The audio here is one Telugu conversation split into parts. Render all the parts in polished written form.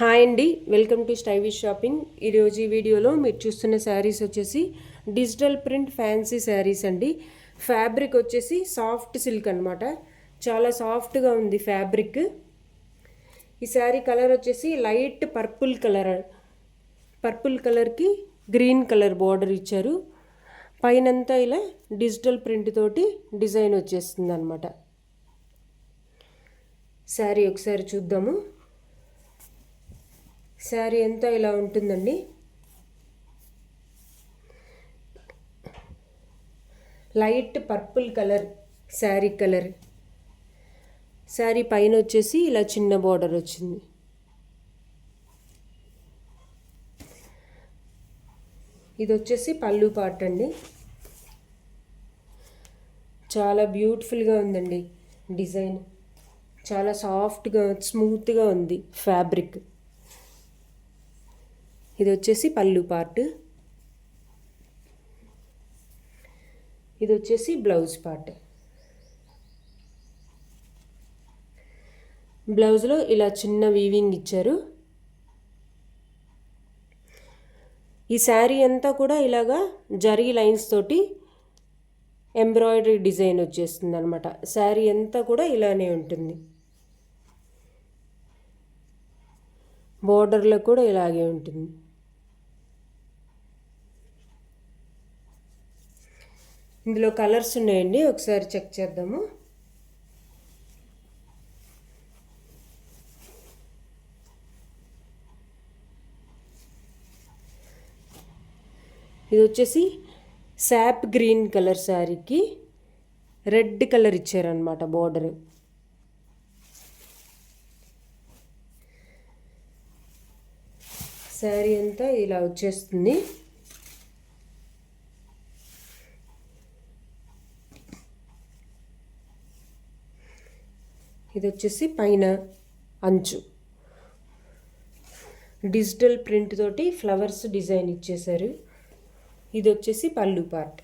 హాయ్ అండి, వెల్కమ్ టు స్టైలిష్ షాపింగ్. ఈరోజు ఈ వీడియోలో మీరు చూస్తున్న శారీస్ వచ్చేసి డిజిటల్ ప్రింట్ ఫ్యాన్సీ శారీస్ అండి. ఫ్యాబ్రిక్ వచ్చేసి సాఫ్ట్ సిల్క్ అనమాట. చాలా సాఫ్ట్గా ఉంది ఫ్యాబ్రిక్. ఈ శారీ కలర్ వచ్చేసి లైట్ పర్పుల్ కలర్కి గ్రీన్ కలర్ బార్డర్ ఇచ్చారు. పైనంతా ఇలా డిజిటల్ ప్రింట్ తోటి డిజైన్ వచ్చేస్తుంది అనమాట. శారీ ఒకసారి చూద్దాము. శారీ అంతా ఇలా ఉంటుందండి. Light purple colour sari colour. Sari పైన వచ్చేసి ఇలా చిన్న బార్డర్ వచ్చింది. ఇది వచ్చేసి పళ్ళు పార్ట్ అండి. చాలా బ్యూటిఫుల్గా ఉందండి డిజైన్. చాలా సాఫ్ట్గా స్మూత్గా ఉంది ఫ్యాబ్రిక్. ఇది వచ్చేసి పళ్ళు పార్ట్. ఇది వచ్చేసి బ్లౌజ్ పార్ట్. బ్లౌజ్లో ఇలా చిన్న వీవింగ్ ఇచ్చారు. ఈ శారీ అంతా కూడా ఇలాగా జరీ లైన్స్ తోటి ఎంబ్రాయిడరీ డిజైన్ వచ్చేస్తుంది అనమాట. శారీ అంతా కూడా ఇలానే ఉంటుంది. బోర్డర్లో కూడా ఇలాగే ఉంటుంది. ఇందులో కలర్స్ ఉన్నాయండి, ఒకసారి చెక్ చేద్దాము. ఇది వచ్చేసి శాప్ గ్రీన్ కలర్ శారీకి రెడ్ కలర్ ఇచ్చారనమాట బోర్డర్. శారీ అంతా ఇలా వచ్చేస్తుంది. ఇది వచ్చేసి పైన అంచు డిజిటల్ ప్రింట్ తోటి ఫ్లవర్స్ డిజైన్ ఇచ్చేశారు. ఇది వచ్చేసి పళ్ళు పార్ట్.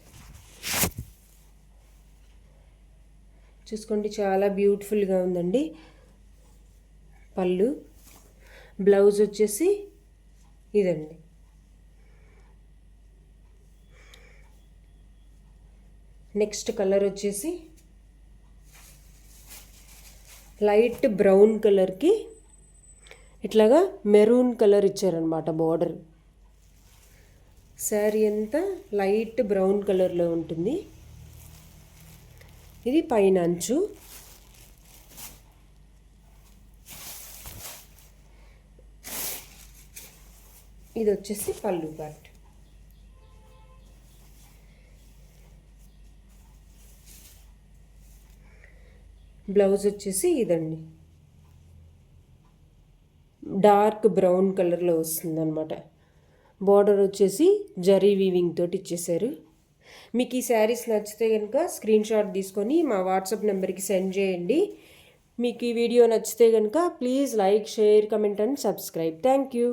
చూసుకోండి, చాలా బ్యూటిఫుల్గా ఉందండి పళ్ళు. బ్లౌజ్ వచ్చేసి ఇదండి. నెక్స్ట్ కలర్ వచ్చేసి లైట్ బ్రౌన్ కలర్కి ఇట్లాగా మెరూన్ కలర్ ఇచ్చారనమాట బార్డర్. శారీ అంతా లైట్ బ్రౌన్ కలర్లో ఉంటుంది. ఇది పైన అంచు. ఇది వచ్చేసి పళ్ళు పార్ట్. బ్లౌజ్ వచ్చేసి ఇదండి, డార్క్ బ్రౌన్ కలర్లో వస్తుంది అనమాట. బార్డర్ వచ్చేసి జరీ వీవింగ్ తోటి ఇచ్చేసారు. మీకు ఈ శారీస్ నచ్చితే కనుక స్క్రీన్ షాట్ తీసుకొని మా వాట్సాప్ నెంబర్కి సెండ్ చేయండి. మీకు ఈ వీడియో నచ్చితే కనుక please like, share, comment and subscribe. Thank you.